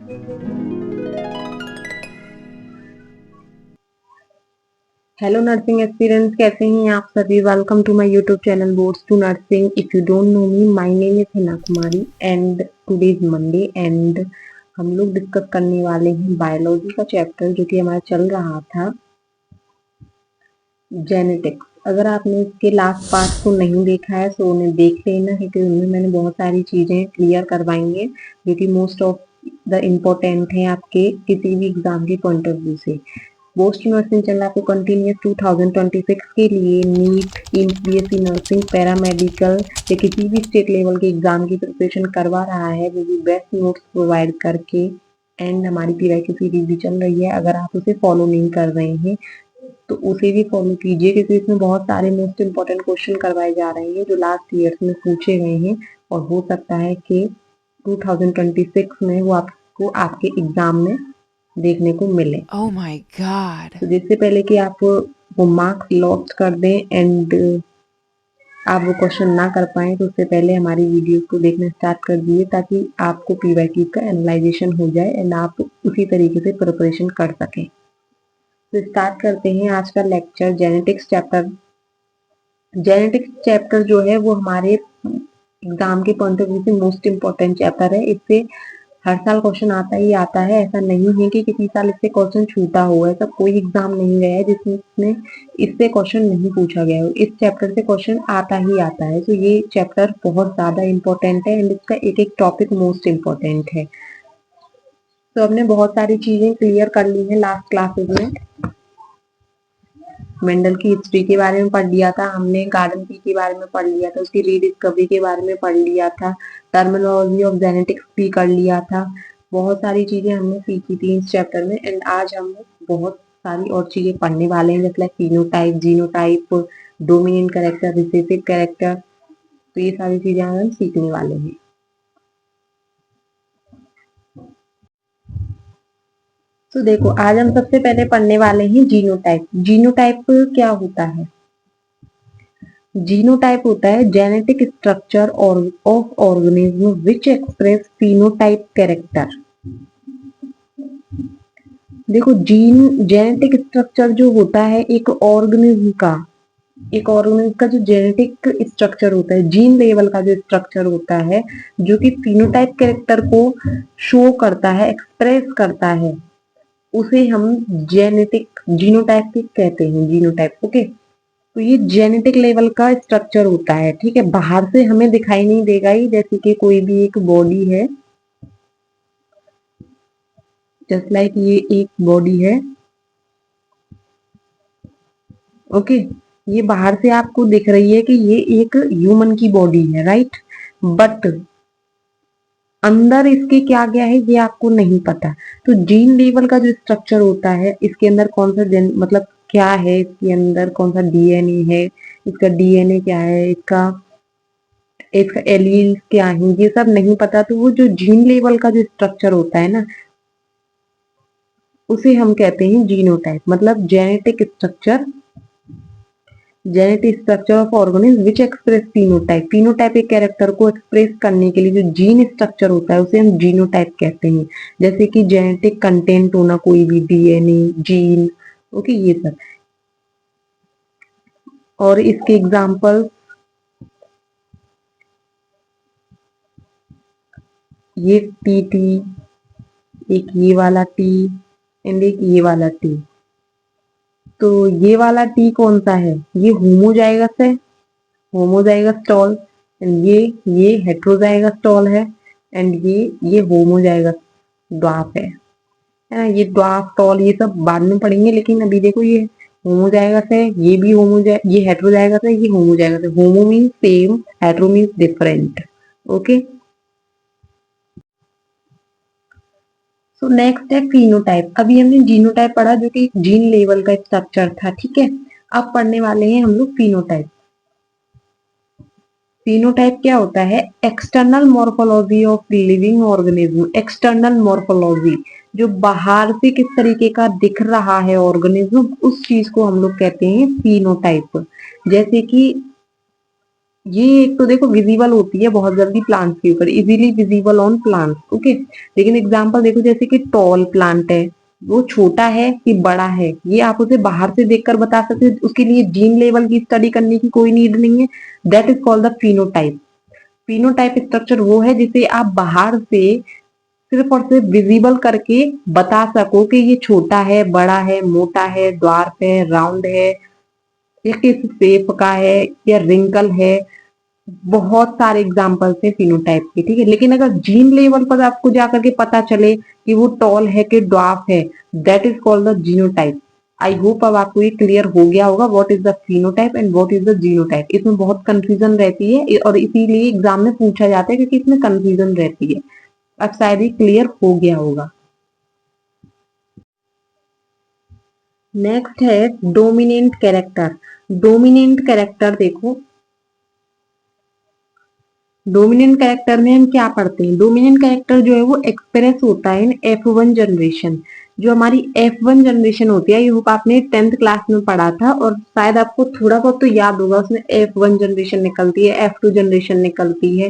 Hello nursing aspirants, कैसे हैं आप सभी। Welcome to my YouTube channel boards to nursing. If you don't know me, my name is Hina Kumari and today is Monday and हम लोग discuss करने वाले हैं बायोलॉजी का चैप्टर जो कि हमारा चल रहा था जेनेटिक्स। अगर आपने इसके लास्ट पार्ट को नहीं देखा है तो उन्हें देख लेना, क्योंकि उनमें मैंने बहुत सारी चीजें क्लियर करवाई हैं जो कि मोस्ट ऑफ द इम्पोर्टेंट है आपके किसी भी एग्जाम के पॉइंट ऑफ व्यू से। पोस्ट नर्सिंग चल रहा है आपको कंटिन्यूस 2026 के लिए। NEET, AIIMS, BSc nursing, paramedical या किसी भी स्टेट लेवल के एग्जाम की प्रिपरेशन करवा रहा है, वो भी बेस्ट नोट्स प्रोवाइड करके। एंड हमारी पीवाईक्यू सीरीज भी चल रही है। अगर आप उसे फॉलो नहीं कर रहे हैं तो उसे भी फॉलो कीजिए, क्योंकि इसमें बहुत सारे मोस्ट इम्पोर्टेंट क्वेश्चन करवाए जा रहे हैं जो लास्ट ईयर में पूछे गए हैं, और हो सकता है कि 2026 में वो आपको आपके एग्जाम में देखने को मिले। Oh my God. तो जिससे पहले कि आप वो मार्क्स लॉस्ट कर दें एंड आप वो क्वेश्चन ना कर पाए, तो उससे पहले हमारी वीडियो को देखना स्टार्ट कर दीजिए, ताकि आपको पीवाईक्यू का एनालाइजेशन हो जाए एंड आप उसी तरीके से प्रिपरेशन कर सकें। तो स्टार्ट करते हैं आज का lecture. Genetics chapter. Genetics chapter जो है वो हमारे एग्जाम के पॉइंट ऑफ व्यू से मोस्ट इम्पोर्टेंट चैप्टर है। इससे हर साल क्वेश्चन आता ही आता है। ऐसा नहीं है कि किसी साल इससे क्वेश्चन छूटा हुआ है। ऐसा कोई एग्जाम नहीं गया है जिसमें इससे क्वेश्चन नहीं पूछा गया हो। इस चैप्टर से क्वेश्चन आता ही आता है। तो ये चैप्टर बहुत ज्यादा इम्पोर्टेंट है एंड इसका एक एक टॉपिक मोस्ट इम्पोर्टेंट है। तो हमने बहुत सारी चीजें क्लियर कर ली है लास्ट क्लासेस में। मेंडल की हिस्ट्री के बारे में पढ़ लिया था हमने, गार्डन पी के बारे में पढ़ लिया था, उसकी रीडिस्कवरी के बारे में पढ़ लिया था, टर्मिनोलॉजी ऑफ जेनेटिक्स भी कर लिया था। बहुत सारी चीजें हमने सीखी थी इस चैप्टर में। एंड आज हम बहुत सारी और चीजें पढ़ने वाले हैं, जैसे phenotype, genotype, dominant character, recessive character. तो ये सारी चीजें हम सीखने वाले हैं। तो देखो, आज हम सबसे पहले पढ़ने वाले हैं जीनोटाइप। जीनोटाइप क्या होता है? जीनोटाइप होता है जेनेटिक स्ट्रक्चर और of organism which express phenotype character. देखो, जीन जेनेटिक स्ट्रक्चर जो होता है एक ऑर्गेनिज्म का, जो जेनेटिक स्ट्रक्चर होता है, जीन लेवल का जो स्ट्रक्चर होता है, जो कि फिनोटाइप कैरेक्टर को शो करता है, एक्सप्रेस करता है, उसे हम जेनेटिक जीनोटाइप कहते हैं। Genotype, okay. तो ये जेनेटिक लेवल का स्ट्रक्चर होता है, ठीक है। बाहर से हमें दिखाई नहीं देगा ही, जैसे कि कोई भी एक बॉडी है, जस्ट लाइक ये एक बॉडी है, ओके। ये बाहर से आपको दिख रही है कि ये एक ह्यूमन की बॉडी है, राइट। बट अंदर इसके क्या गया है ये आपको नहीं पता। तो जीन लेवल का जो स्ट्रक्चर होता है, इसके अंदर कौन सा मतलब क्या है, इसके अंदर कौन सा डीएनए है, इसका डीएनए क्या है, इसका इसका एलील क्या है, ये सब नहीं पता। तो वो जो जीन लेवल का जो स्ट्रक्चर होता है ना, उसे हम कहते हैं जीनोटाइप। मतलब genetic structure, genetic structure of organism which express phenotype. Phenotype एक कैरेक्टर को एक्सप्रेस करने के लिए जो जीन स्ट्रक्चर होता है उसे हम जीनोटाइप कहते हैं। जैसे कि जेनेटिक कंटेंट होना, कोई भी डीएनए, जीन, ओके, ये सब। और इसके एग्जाम्पल ये टी, एक ये वाला टी एंड एक ये वाला टी। तो ये वाला टी कौन सा है? ये होमोजाइगस है, होमोजाइगस स्टॉल। एंड ये हेट्रोजाइगस स्टॉल है। एंड ये होमोजाइगस ड्वार्फ है ना। ये ड्वार्फ स्टॉल ये सब बाद में पढ़ेंगे, लेकिन अभी देखो ये होमोजाइगस है, ये भी ये हेट्रोजाइगस है, ये होमोजाइगस है। होमो means same, hetero means different, okay. So next है फिनोटाइप। अभी हमने जीनोटाइप पढ़ा जो कि जीन लेवल का स्ट्रक्चर था, ठीक है। अब पढ़ने वाले हैं हम लोग फिनोटाइप। फिनोटाइप क्या होता है? External morphology of living organism. External morphology, जो बाहर से किस तरीके का दिख रहा है ऑर्गेनिज्म, उस चीज को हम लोग कहते हैं फिनोटाइप। जैसे कि ये एक तो देखो विजिबल होती है बहुत जल्दी प्लांट्स के ऊपर, easily visible on plants, okay. लेकिन एग्जांपल देखो जैसे कि टॉल प्लांट है, वो छोटा है कि बड़ा है, ये आप उसे बाहर से देखकर बता सकते हो, उसके लिए जीन लेवल की स्टडी करने की कोई नीड नहीं है। That is called the phenotype. Phenotype structure वो है जिसे आप बाहर से सिर्फ और सिर्फ विजिबल करके बता सको कि ये छोटा है, बड़ा है, मोटा है, ड्वार्फ है, राउंड है, या किस शेप का है, या रिंकल है। बहुत सारे एग्जाम्पल्स हैं फिनोटाइप के, ठीक है। लेकिन अगर जीन लेवल पर आपको जाकर के पता चले कि वो टॉल है कि ड्वार्फ है, that is called the genotype. I hope अब आपको ये क्लियर हो गया होगा what is the phenotype and what is the genotype. इसमें बहुत कंफ्यूजन रहती है और इसीलिए एग्जाम में पूछा जाता है, क्योंकि इसमें कंफ्यूजन रहती है। अब शायद ये क्लियर हो गया होगा। नेक्स्ट है डोमिनेंट कैरेक्टर। डोमिनेंट कैरेक्टर देखो, डोमिनेंट कैरेक्टर में हम क्या पढ़ते हैं, डोमिनेंट कैरेक्टर जो है वो एक्सप्रेस होता है इन F1 जनरेशन। जो हमारी F1 जनरेशन होती है, ये होप आपने 10th क्लास में पढ़ा था और शायद आपको थोड़ा बहुत तो याद होगा, उसमें F1 जनरेशन निकलती है, F2 जनरेशन निकलती है।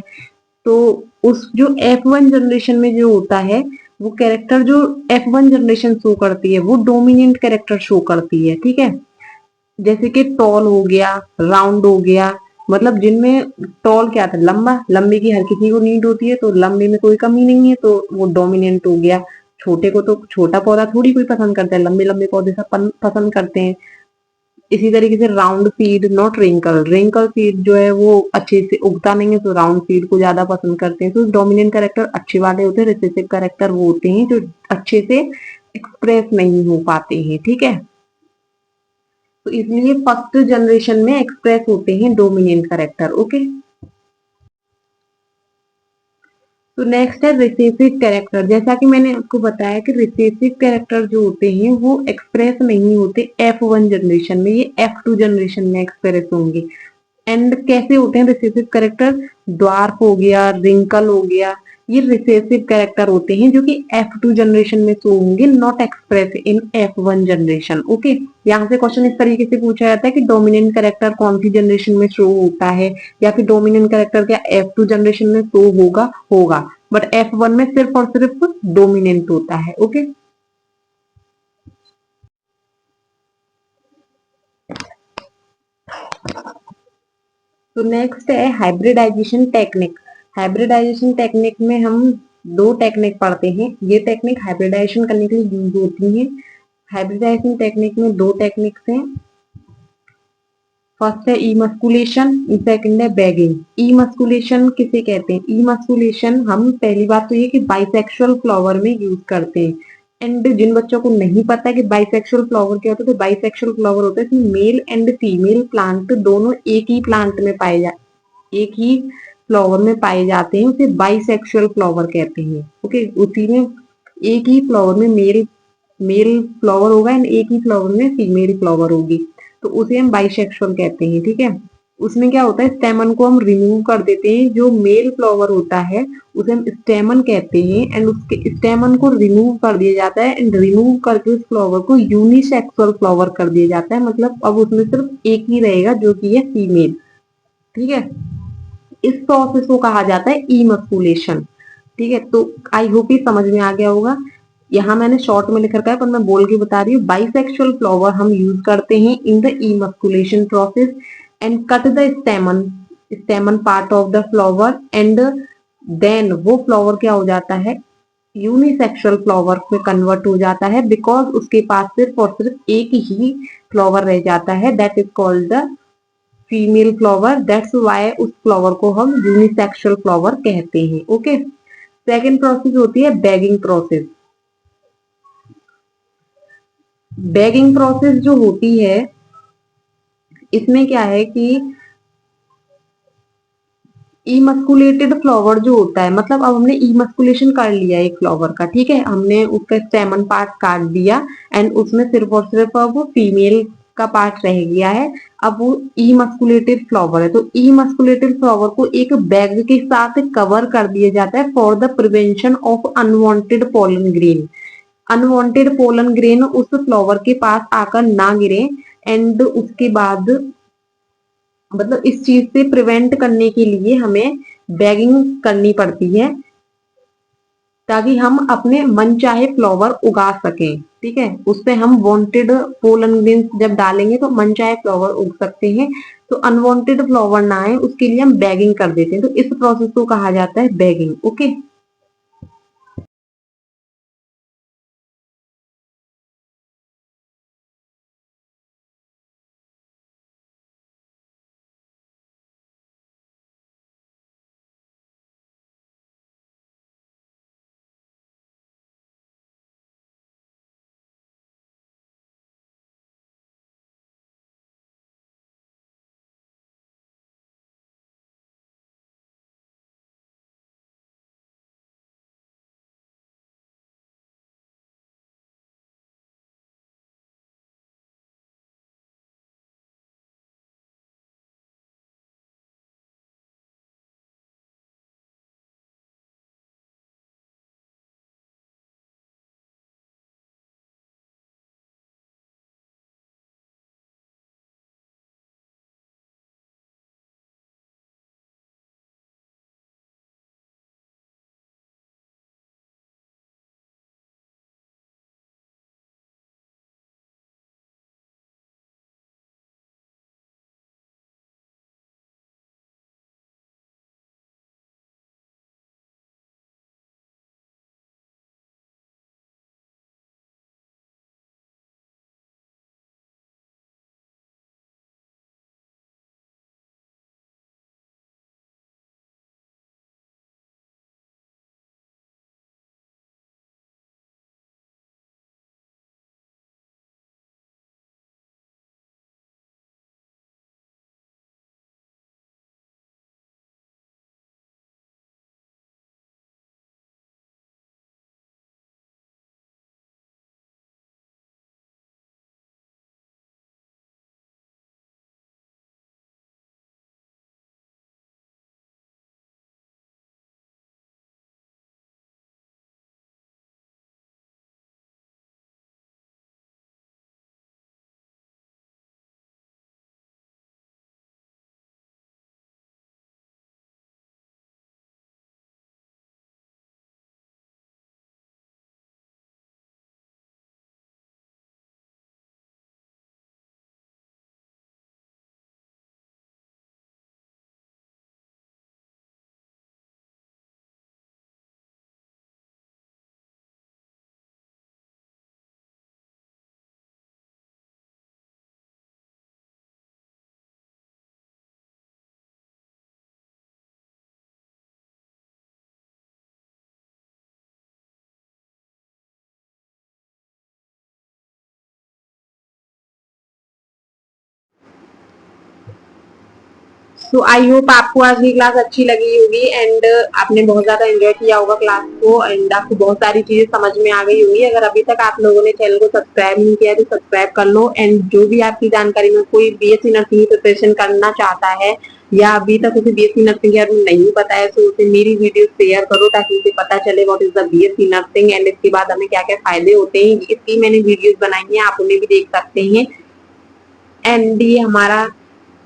तो उस जो F1 जनरेशन में जो होता है, वो कैरेक्टर जो F1 जनरेशन शो करती है वो डोमिनेंट कैरेक्टर शो करती है, ठीक है। जैसे कि टॉल हो गया, राउंड हो गया, मतलब जिनमें टॉल क्या था, लंबा, लंबे की हर किसी को नीड होती है, तो लंबे में कोई कमी नहीं है, तो वो डोमिनेंट हो गया। छोटे को तो छोटा पौधा थोड़ी कोई पसंद करता है, लंबे लंबे पौधे सब पसंद करते हैं। इसी तरीके से round seed not wrinkle, wrinkle seed जो है वो अच्छे से उगता नहीं है, तो राउंड सीड को ज्यादा पसंद करते हैं। तो डोमिनेंट कैरेक्टर अच्छे वाले होते हैं, रिसेसिव कैरेक्टर वो होते हैं जो अच्छे से एक्सप्रेस नहीं हो पाते हैं, ठीक है। तो इसलिए फर्स्ट जनरेशन में एक्सप्रेस होते हैं डोमिनेंट कैरेक्टर, ओके। तो नेक्स्ट है रिसेसिव कैरेक्टर। जैसा कि मैंने आपको बताया कि रिसेसिव कैरेक्टर जो होते हैं वो एक्सप्रेस नहीं होते F1 जनरेशन में, ये F2 जनरेशन में एक्सप्रेस होंगे। एंड कैसे होते हैं रिसेसिव कैरेक्टर, ड्वार्फ हो गया, रिंकल हो गया, ये रिसेसिव कैरेक्टर होते हैं जो कि F2 जनरेशन में शो होंगे, not express in F1 generation, okay. यहाँ से क्वेश्चन इस तरीके से पूछा जाता है कि डोमिनेंट कैरेक्टर कौन सी जनरेशन में शो होता है, या फिर डोमिनेंट कैरेक्टर क्या F2 जनरेशन में शो होगा, होगा, बट F1 में सिर्फ और सिर्फ डोमिनेंट होता है, ओके। तो नेक्स्ट है हाइब्रिडाइजेशन टेक्निक। हाइब्रिडाइजेशन टेक्निक में हम दो टेक्निक पढ़ते हैं, ये टेक्निक हाइब्रिडाइजेशन करने के लिए यूज होती है। हाइब्रिडाइजेशन टेक्निक में दो टेक्निक्स हैं। फर्स्ट है इमस्कुलेशन, सेकंड है बैगिंग। इमस्कुलेशन किसे कहते हैं, इमस्कुलेशन हम पहली बात तो ये कि बाइसेक्सुअल फ्लावर में यूज करते हैं। एंड जिन बच्चों को नहीं पता है कि बाइसेक्सुअल फ्लावर क्या होता है, तो बाइसेक्सुअल फ्लावर होता है इसमें मेल एंड फीमेल प्लांट दोनों एक ही प्लांट में पाए जाते, एक ही फ्लावर में पाए जाते हैं, उसे बाइसेक्सुअल फ्लावर कहते हैं, ओके। उसी में एक ही फ्लावर में मेल मेल फ्लावर होगा एंड एक ही फ्लावर में फीमेल फ्लावर होगी, तो उसे हम बाइसेक्सुअल कहते हैं, ठीक है। उसमें क्या होता है, स्टेमन को हम रिमूव कर देते हैं, जो मेल फ्लावर होता है उसे हम स्टेमन कहते हैं, एंड उसके स्टेमन को रिमूव कर दिया जाता है, एंड रिमूव करके उस फ्लावर को यूनिसेक्सुअल फ्लावर कर दिया जाता है, मतलब अब उसमें सिर्फ एक ही रहेगा जो कि है फीमेल, ठीक है। इस प्रोसेस को कहा जाता है इमस्कुलेशन, ठीक है। तो आई होप ये समझ में आ गया होगा। यहाँ मैंने शॉर्ट में लिख रखा है पर मैं बोल के बता रही हूँ, बाइसेक्सुअल फ्लावर हम यूज करते हैं in the emasculation process and cut the stamen, stamen part of the flower, and then वो फ्लावर क्या हो जाता है, यूनिसेक्सुअल फ्लावर में कन्वर्ट हो जाता है, बिकॉज उसके पास सिर्फ और सिर्फ एक ही फ्लावर रह जाता है, that is called the female flower, that's why उस फ्लावर को हम यूनिसेक्सुअल फ्लावर कहते हैं, ओके। सेकेंड प्रोसेस होती है बैगिंग प्रोसेस। बैगिंग प्रोसेस जो होती है, इसमें क्या है कि इमस्कुलेटेड फ्लावर जो होता है, मतलब अब हमने इमस्कुलेशन कर लिया एक फ्लावर का, ठीक है, हमने उसका स्टेमन पार्ट काट दिया एंड उसमें सिर्फ और सिर्फ अब फीमेल का पार्ट रह गया है। अब वो इमस्कुलेटेड फ्लावर है, तो इमस्कुलेटेड फ्लावर को एक बैग के साथ कवर कर दिया जाता है for the prevention of unwanted pollen grain. Unwanted pollen grain उस फ्लावर के पास आकर ना गिरे, एंड उसके बाद मतलब इस चीज से प्रिवेंट करने के लिए हमें बैगिंग करनी पड़ती है, ताकि हम अपने मनचाहे फ्लावर उगा सकें। ठीक है, उससे हम वांटेड पोलन ग्रेन्स जब डालेंगे तो मनचाहे फ्लावर उग सकते हैं। तो अनवांटेड फ्लावर ना आए उसके लिए हम बैगिंग कर देते हैं, तो इस प्रोसेस को कहा जाता है बैगिंग। ओके। तो आई होप आपको आज की क्लास अच्छी लगी होगी एंड आपने बहुत ज्यादा एंजॉय किया होगा क्लास को एंड आपको बहुत सारी चीजें समझ में आ गई होंगी। अगर अभी तक आप लोगों ने चैनल को सब्सक्राइब नहीं किया है तो सब्सक्राइब कर लो एंड जो भी आपकी जानकारी में कोई बीएससी नर्सिंग की प्रिपरेशन करना चाहता है या अभी तक उसे बीएससी नर्सिंग के बारे में नहीं पता है तो उसे मेरी वीडियो शेयर करो ताकि उसे पता चले what is the BSc nursing and इसके बाद हमें क्या क्या फायदे होते हैं। इसकी मैंने वीडियोस बनाई है, आप उन्हें भी देख सकते हैं। एंड ये हमारा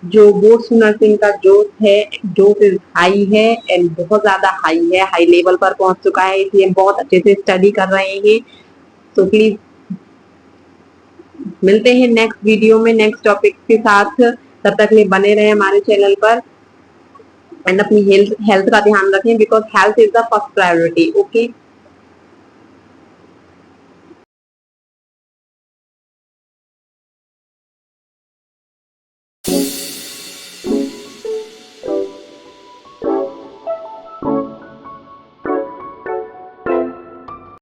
जो बोर्ड नर्सिंग का जोश है, जोश हाई है एंड बहुत ज्यादा हाई है, हाई लेवल पर पहुंच चुका है, इसलिए हम बहुत अच्छे से स्टडी कर रहे हैं। तो प्लीज मिलते हैं नेक्स्ट वीडियो में नेक्स्ट टॉपिक के साथ। तब तक लिए बने रहे हमारे चैनल पर एंड अपनी हेल्थ हेल्थ का ध्यान रखें because health is the first priority. Okay.